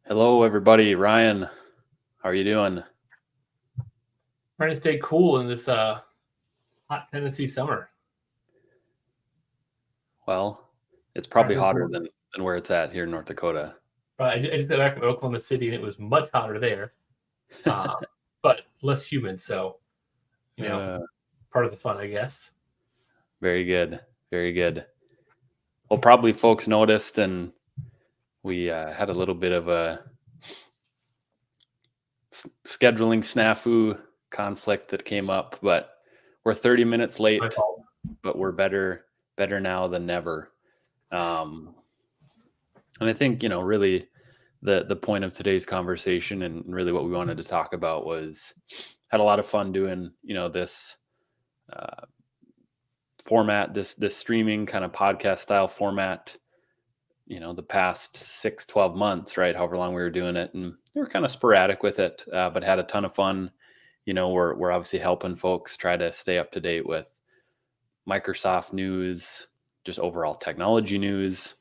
Hello, everybody. Ryan, how are you doing? Trying to stay cool in this hot Tennessee summer. Well, it's Trying probably to hotter avoid- than where it's at here in North Dakota. But I just got back from Oklahoma City and it was much hotter there, uh, but less humid. So, you know, Uh, part of the fun, I guess. Very good. Very good. Well, probably folks noticed, and we had a little bit of a scheduling snafu conflict that came up, but we're 30 minutes My late, fault. but we're better now than never. Um, and I think, really the point of today's conversation and really what we wanted to talk about was had a lot of fun doing, this uh, format, this streaming kind of podcast style format, the past 6-12 months, right? However long we were doing it. And we were kind of sporadic with it, but had a ton of fun. We're obviously helping folks try to stay up to date with Microsoft news, just overall technology news.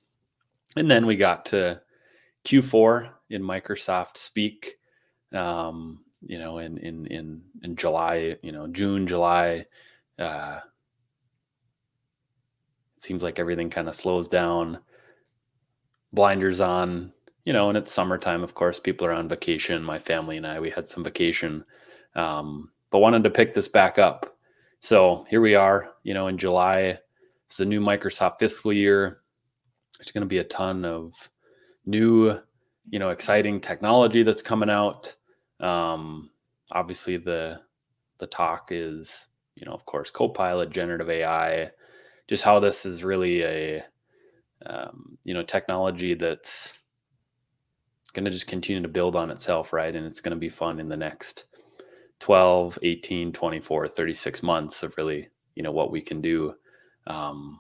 And then we got to Q4 in Microsoft speak, in July, June, July. It seems like everything kind of slows down, blinders on, and it's summertime, of course, people are on vacation. My family and we had some vacation, but wanted to pick this back up. So here we are, in July. It's the new Microsoft fiscal year. There's going to be a ton of new, exciting technology that's coming out. Obviously the talk is, of course, Copilot, generative AI, just how this is really a, technology that's going to just continue to build on itself, right? And it's going to be fun in the next 12, 18, 24, 36 months of really, what we can do. So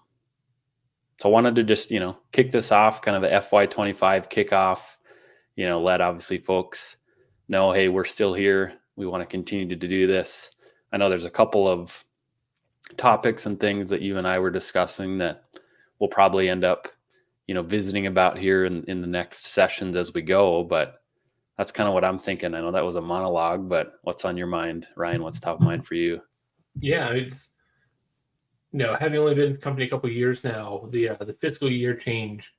I wanted to just, kick this off, kind of the FY25 kickoff, let obviously folks know, hey, we're still here. We want to continue to do this. I know there's a couple of topics and things that you and I were discussing that we'll probably end up, visiting about here in the next sessions as we go. But that's kind of what I'm thinking. I know that was a monologue, but what's on your mind, Ryan? What's top of mind for you? Yeah, it's having only been in the company a couple of years now, the fiscal year change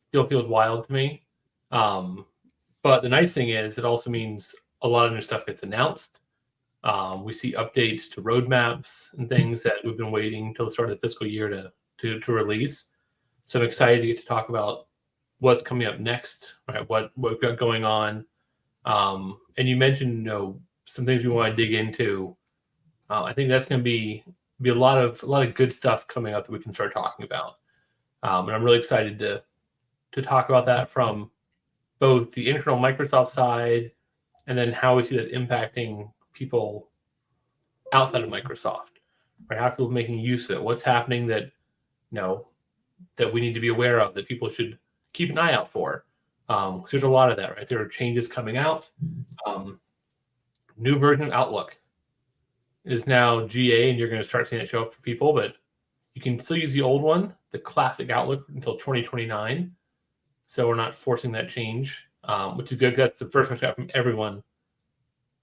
still feels wild to me. But the nice thing is, it also means a lot of new stuff gets announced. We see updates to roadmaps and things that we've been waiting till the start of the fiscal year to release. So I'm excited to get to talk about what's coming up next, right? What we've got going on. And you mentioned, some things we want to dig into. I think that's going to be a lot of good stuff coming up that we can start talking about. And I'm really excited to talk about that from both the internal Microsoft side and then how we see that impacting people outside of Microsoft, right? How people making use of it, what's happening that that we need to be aware of, that people should keep an eye out for. Because there's a lot of that, right? There are changes coming out. New version of Outlook is now GA, and you're going to start seeing it show up for people, but you can still use the old one, the classic Outlook, until 2029. So we're not forcing that change, which is good because that's the first question I got from everyone.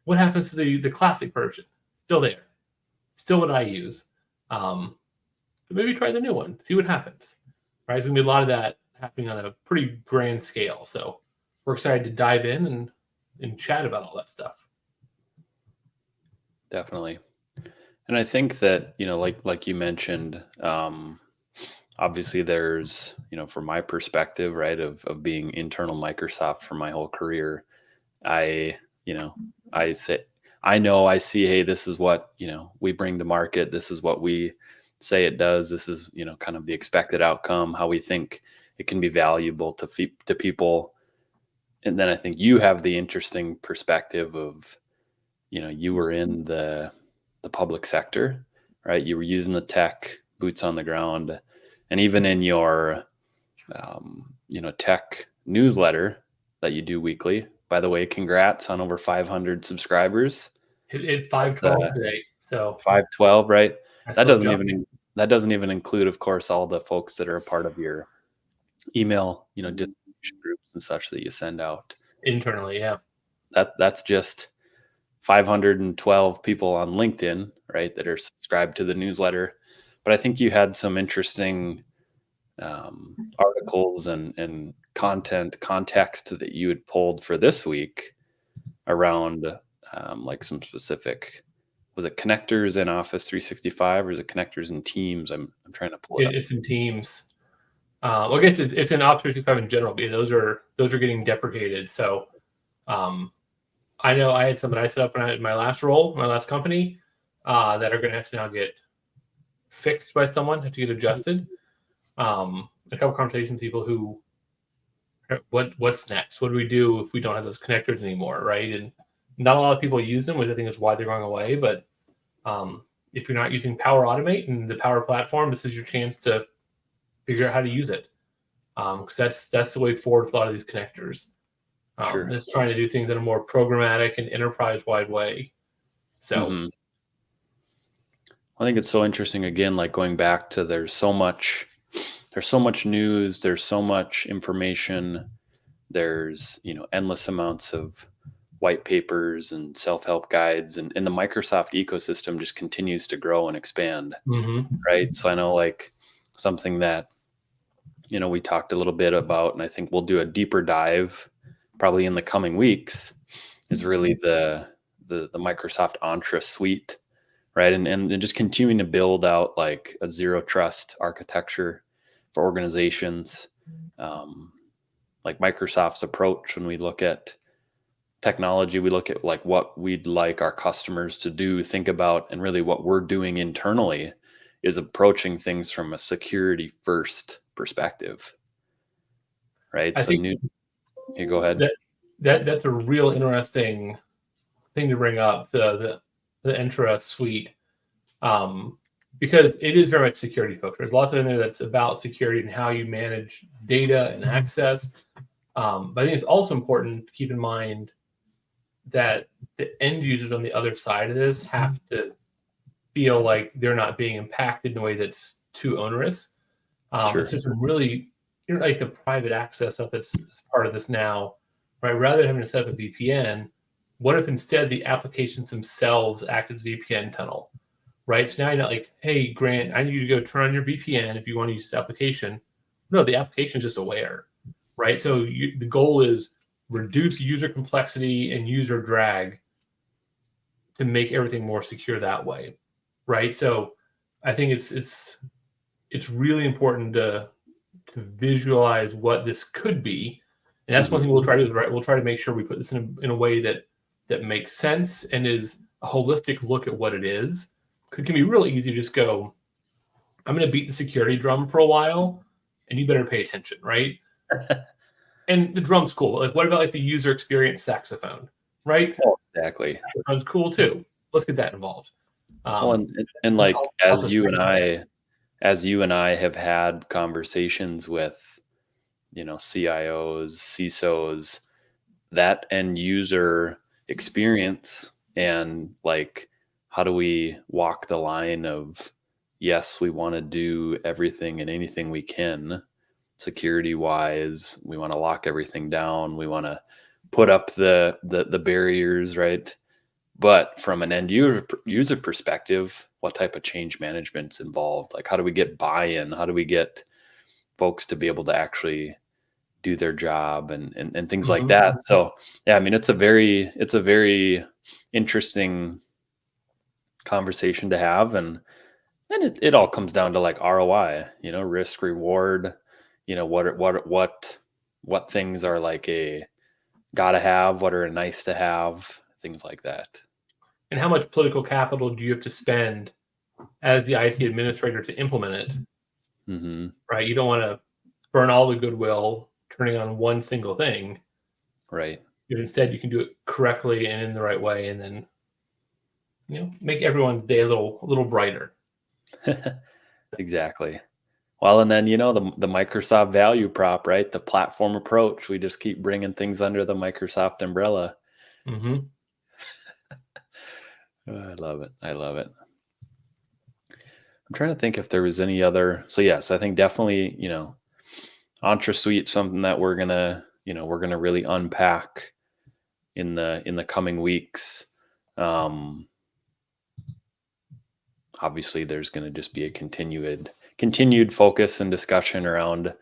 What happens to the classic version? Still there. Still what I use. But maybe try the new one. See what happens. Right? There's going to be a lot of that happening on a pretty grand scale. So we're excited to dive in and chat about all that stuff. Definitely. And I think that, like you mentioned, obviously there's, from my perspective, right, of being internal Microsoft for my whole career, I see, hey, this is what, we bring to market. This is what we say it does. This is, kind of the expected outcome, how we think it can be valuable to people. And then I think you have the interesting perspective of, you were in the public sector, right? You were using the tech, boots on the ground, and even in your, tech newsletter that you do weekly. By the way, congrats on over 500 subscribers. Hit 512 today. So 512, right? That doesn't jump. even include, of course, all the folks that are a part of your email, distribution communication groups and such that you send out. Internally, yeah. That's just 512 people on LinkedIn, right, that are subscribed to the newsletter. But I think you had some interesting articles and context that you had pulled for this week around like some specific, was it connectors in Office 365 or is it connectors in Teams? I'm trying to pull it up. It's in Teams. Well, I guess it's in Office 365 in general. But those are getting deprecated. So I know I had some that I set up when I had my last role, my last company, that are going to have to now get fixed by someone, have to get adjusted. A couple conversations with people who, what's next? What do we do if we don't have those connectors anymore, right? And not a lot of people use them, which I think is why they're going away. But if you're not using Power Automate and the Power Platform, this is your chance to figure out how to use it, because that's the way forward with a lot of these connectors. Sure. Is trying to do things in a more programmatic and enterprise-wide way. So I think it's so interesting, again, like going back to there's so much news, there's so much information, there's endless amounts of white papers and self-help guides, and the Microsoft ecosystem just continues to grow and expand, right? So I know like something that we talked a little bit about, and I think we'll do a deeper dive probably in the coming weeks, is really the Microsoft Entra suite, right? And just continuing to build out like a zero trust architecture for organizations, like Microsoft's approach when we look at technology, we look at like what we'd like our customers to do, think about, and really what we're doing internally is approaching things from a security first perspective, right? You go ahead. That's a real interesting thing to bring up, the Entra suite, because it is very much security focused. There's lots in there that's about security and how you manage data and access. But I think it's also important to keep in mind that the end users on the other side of this have to feel like they're not being impacted in a way that's too onerous. Sure. It's just really like the private access stuff that's part of this now, right? Rather than having to set up a VPN, what if instead the applications themselves act as VPN tunnel, right? So now you're not like, hey, Grant, I need you to go turn on your VPN if you want to use this application. No, the application is just aware, right? So the goal is reduce user complexity and user drag to make everything more secure that way, right? So I think it's really important to visualize what this could be, and that's one thing we'll try to do. Right, we'll try to make sure we put this in a way that makes sense and is a holistic look at what it is. Because it can be really easy to just go, I'm going to beat the security drum for a while, and you better pay attention, right? And the drum's cool. Like, what about like the user experience saxophone, right? Oh, exactly. Saxophone's cool too. Let's get that involved. Well, and like as you and I have had conversations with, CIOs, CISOs, that end user experience, and like, how do we walk the line of, yes, we want to do everything and anything we can security wise, we want to lock everything down, we want to put up the barriers, right? But from an end user perspective, what type of change management's involved? Like, how do we get buy-in? How do we get folks to be able to actually do their job and things like that? So yeah, I mean, it's a very interesting conversation to have, and it all comes down to like ROI, risk reward, what things are like a gotta have, what are a nice to have, things like that. And how much political capital do you have to spend as the IT administrator to implement it? Right? You don't want to burn all the goodwill turning on one single thing. Right. If instead you can do it correctly and in the right way, and then make everyone's day a little brighter. Exactly. Well, and then the Microsoft value prop, right? The platform approach. We just keep bringing things under the Microsoft umbrella. Oh, I love it. I'm trying to think if there was any other. So yes, I think definitely, EntreSuite, something that we're gonna really unpack in the coming weeks. Obviously, there's going to just be a continued focus and discussion around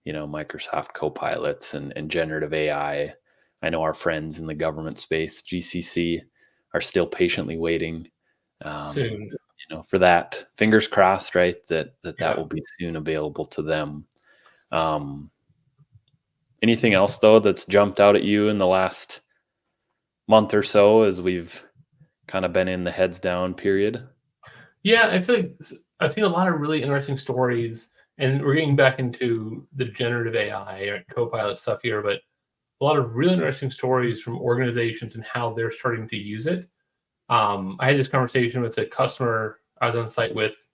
Microsoft Copilots and generative AI. I know our friends in the government space, GCC, are still patiently waiting Soon. for that. Fingers crossed, right? That Yeah. will be soon available to them. Anything else though that's jumped out at you in the last month or so as we've kind of been in the heads down period? Yeah, I feel like I've seen a lot of really interesting stories, and we're getting back into the generative AI or Copilot stuff here, but a lot of really interesting stories from organizations and how they're starting to use it. I had this conversation with a customer I was on site with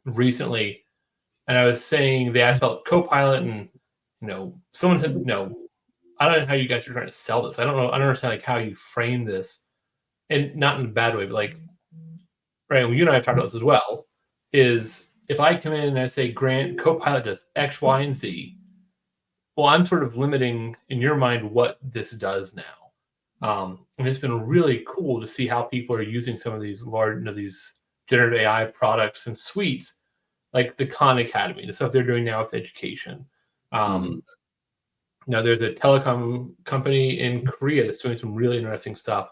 recently, and I was saying they asked about Copilot, and someone said, I don't know how you guys are trying to sell this. I don't know. I don't understand like how you frame this, and not in a bad way, but like, right? You and I have talked about this as well. Is if I come in and I say, Grant, Copilot does X, Y, and Z. Well, I'm sort of limiting in your mind what this does now. And it's been really cool to see how people are using some of these these generative AI products and suites, like the Khan Academy, the stuff they're doing now with education. Now, there's a telecom company in Korea that's doing some really interesting stuff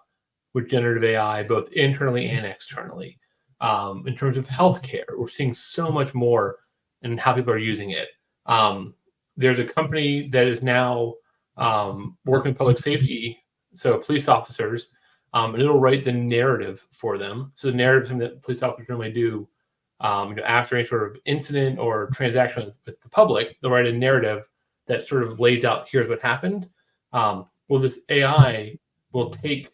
with generative AI, both internally and externally. In terms of healthcare, we're seeing so much more in how people are using it. There's a company that is now working with public safety, so police officers, and it'll write the narrative for them. So the narrative that police officers normally do, after any sort of incident or transaction with the public, they'll write a narrative that sort of lays out, here's what happened. Well, this AI will take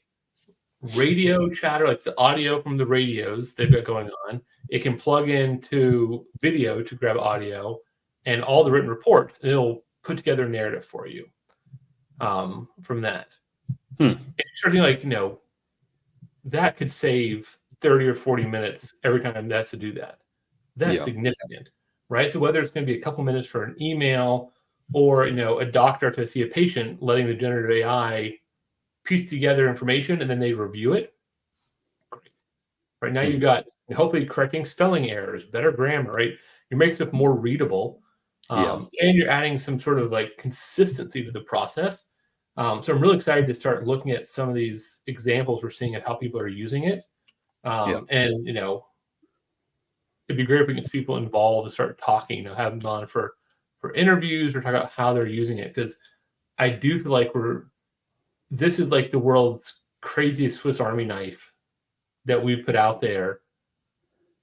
radio chatter, like the audio from the radios they've got going on. It can plug into video to grab audio and all the written reports, and it'll put together a narrative for you from that. And certainly, like, that could save 30 or 40 minutes every time it has to do that. That's significant, right? So whether it's going to be a couple minutes for an email or, a doctor to see a patient, letting the generative AI piece together information and then they review it. Great. Right now you've got hopefully correcting spelling errors, better grammar, right? You're making stuff more readable. And you're adding some sort of like consistency to the process. So I'm really excited to start looking at some of these examples we're seeing of how people are using it. And, it'd be great if we can get people involved and start talking, have them on for interviews or talk about how they're using it. Because I do feel like this is like the world's craziest Swiss Army knife that we've put out there.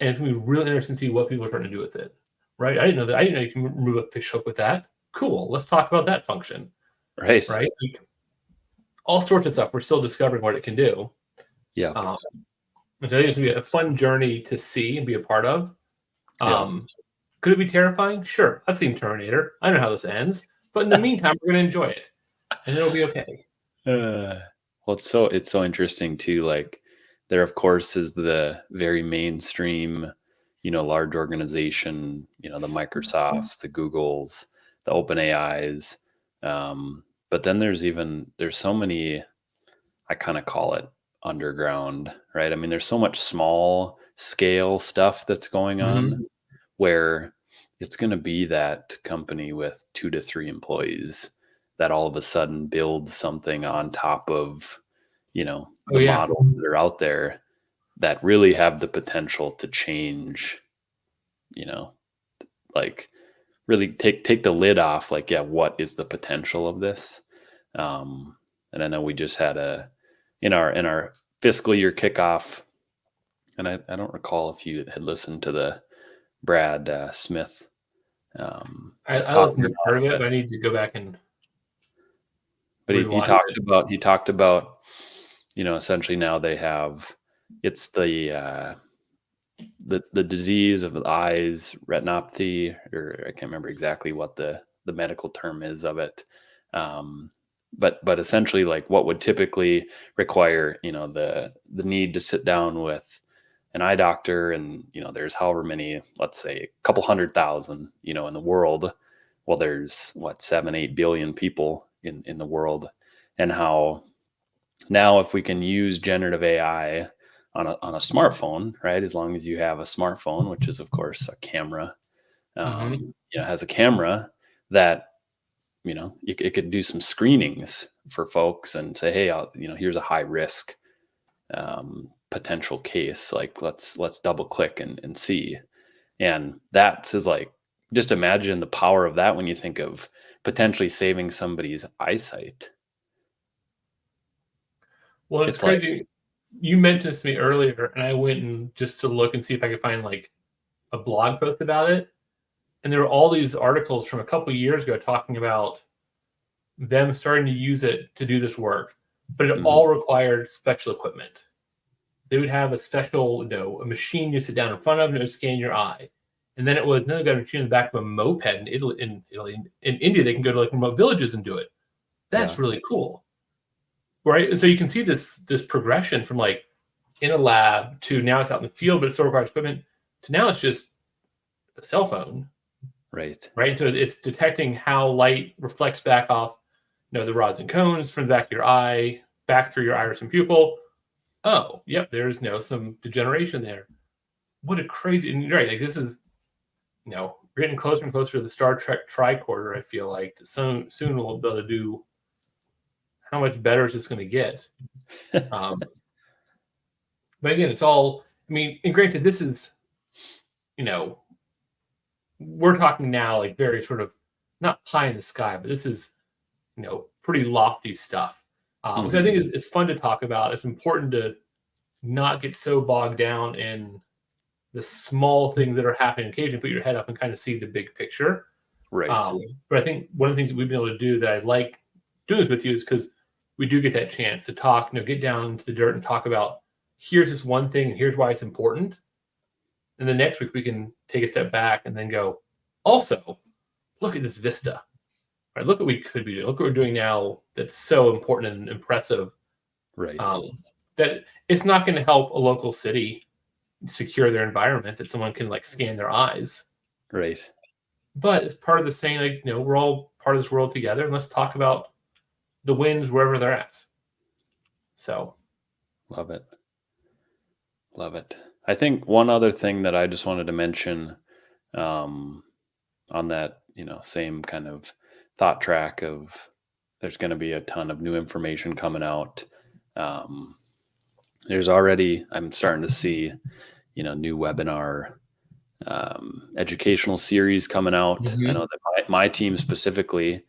And it's going to be really interesting to see what people are trying to do with it. Right? I didn't know that. I didn't know you can remove a fish hook with that. Cool. Let's talk about that function. Right. Right? Like, all sorts of stuff. We're still discovering what it can do. Yeah. And so I think it's going to be a fun journey to see and be a part of. Could it be terrifying? Sure. I've seen Terminator. I know how this ends. But in the meantime, we're going to enjoy it. And it'll be okay. Well, it's so interesting too. Like, there, of course, is the very mainstream, large organization, the Microsofts, the Googles, the OpenAIs. But then there's so many, I kind of call it underground, right? I mean, there's so much small scale stuff that's going on where it's going to be that company with 2 to 3 employees that all of a sudden builds something on top of, the models that are out there that really have the potential to change, like really take the lid off, like, what is the potential of this? And I know we just had in our fiscal year kickoff, and I don't recall if you had listened to the Brad Smith. I listened to part of it, but I need to go back and. But he talked about, essentially now they have, it's the disease of the eyes, retinopathy, or I can't remember exactly what the medical term is of it. But essentially, like, what would typically require, the need to sit down with an eye doctor, and there's however many, let's say a couple 100,000, in the world. well, there's what, 7-8 billion people in the world, and how now if we can use generative AI on a smartphone, right? As long as you have a smartphone, which is of course a camera, has a camera that, it could do some screenings for folks and say, hey, here's a high risk potential case. Like let's double click and see. And that's is like, just imagine the power of that when you think of potentially saving somebody's eyesight. Well, it's It's like, crazy. You mentioned this to me earlier, and I went and just to look and see if I could find like a blog post about it. And there were all these articles from a couple of years ago talking about them starting to use it to do this work, but it all required special equipment. They would have a special, a machine you sit down in front of and it would scan your eye. And then it was, no, they got a machine in the back of a moped in Italy. In India, they can go to like remote villages and do it. That's really cool. Right? And so you can see this progression from like in a lab to now it's out in the field, but it still requires equipment, to now it's just a cell phone. Right. So it's detecting how light reflects back off, the rods and cones from the back of your eye, back through your iris and pupil. Oh, yep, there's some degeneration there. What a crazy, and right, like this is, we're getting closer and closer to the Star Trek tricorder, I feel like. Soon we'll be able to do, how much better is this going to get? But again, it's all, and granted, this is, we're talking now like very sort of not pie in the sky, but this is, pretty lofty stuff, which I think is fun to talk about. It's important to not get so bogged down in the small things that are happening. Occasionally put your head up and kind of see the big picture. Right. But I think one of the things that we've been able to do that I like doing this with you is because we do get that chance to talk, get down into the dirt and talk about, here's this one thing and here's why it's important. And then next week we can take a step back and then go, also, look at this vista. Right? Look what we could be doing. Look what we're doing now that's so important and impressive. Right. That it's not going to help a local city secure their environment that someone can like scan their eyes. Right. But it's part of the saying, like, we're all part of this world together, and let's talk about the wins wherever they're at. So. Love it. I think one other thing that I just wanted to mention on that, same kind of thought track of there's going to be a ton of new information coming out. There's already, I'm starting to see, new webinar educational series coming out. I know that my team specifically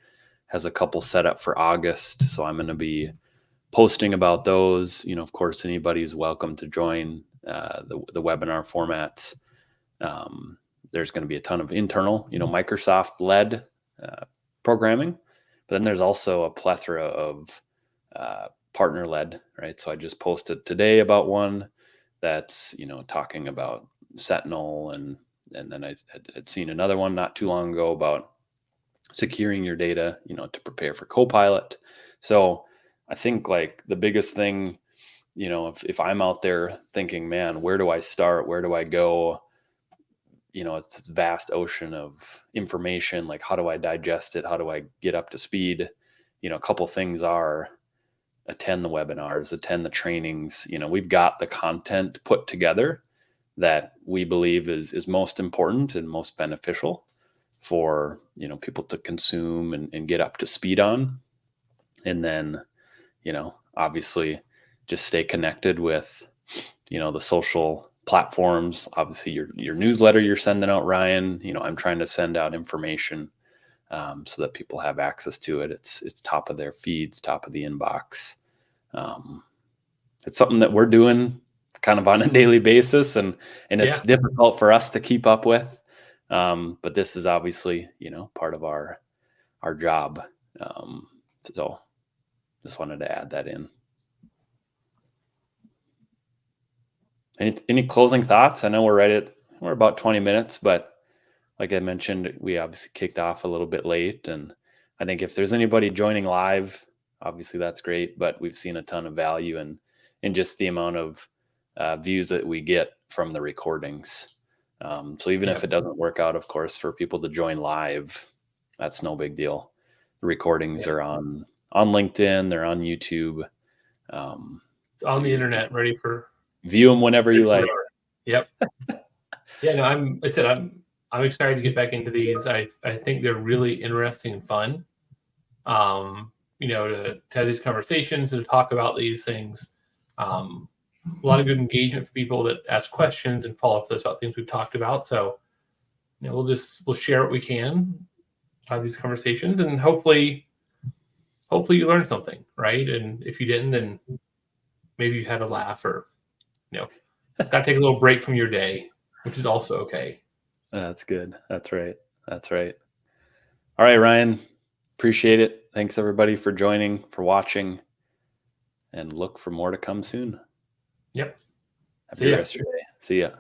has a couple set up for August, so I'm going to be posting about those. Of course, anybody's welcome to join the webinar formats. There's going to be a ton of internal, Microsoft-led programming, but then there's also a plethora of partner-led, right? So I just posted today about one that's, talking about Sentinel, and then I had seen another one not too long ago about securing your data, to prepare for Copilot. So I think like the biggest thing, if I'm out there thinking, man, where do I start? Where do I go? It's this vast ocean of information. Like, how do I digest it? How do I get up to speed? A couple things are attend the webinars, attend the trainings. We've got the content put together that we believe is most important and most beneficial for, people to consume and get up to speed on. And then, obviously just stay connected with, the social platforms. Obviously your newsletter you're sending out, Ryan, I'm trying to send out information so that people have access to it. It's top of their feeds, top of the inbox. It's something that we're doing kind of on a daily basis, and it's difficult for us to keep up with. But this is obviously, part of our job. So just wanted to add that in. Any closing thoughts? I know we're about 20 minutes, but like I mentioned, we obviously kicked off a little bit late, and I think if there's anybody joining live, obviously that's great, but we've seen a ton of value in just the amount of views that we get from the recordings. So even if it doesn't work out, of course, for people to join live, that's no big deal. The recordings are on LinkedIn, they're on YouTube. It's on so the internet, ready for view them whenever you like. Yep. Yeah, no, I'm excited to get back into these. I think they're really interesting and fun. To have these conversations and to talk about these things. A lot of good engagement for people that ask questions and follow up with us about things we've talked about. So, we'll share what we can, have these conversations, and hopefully you learned something, right? And if you didn't, then maybe you had a laugh, or got to take a little break from your day, which is also okay. That's good. That's right. All right, Ryan, appreciate it. Thanks everybody for joining, for watching, and look for more to come soon. Yep. Have a good rest of your day. See ya.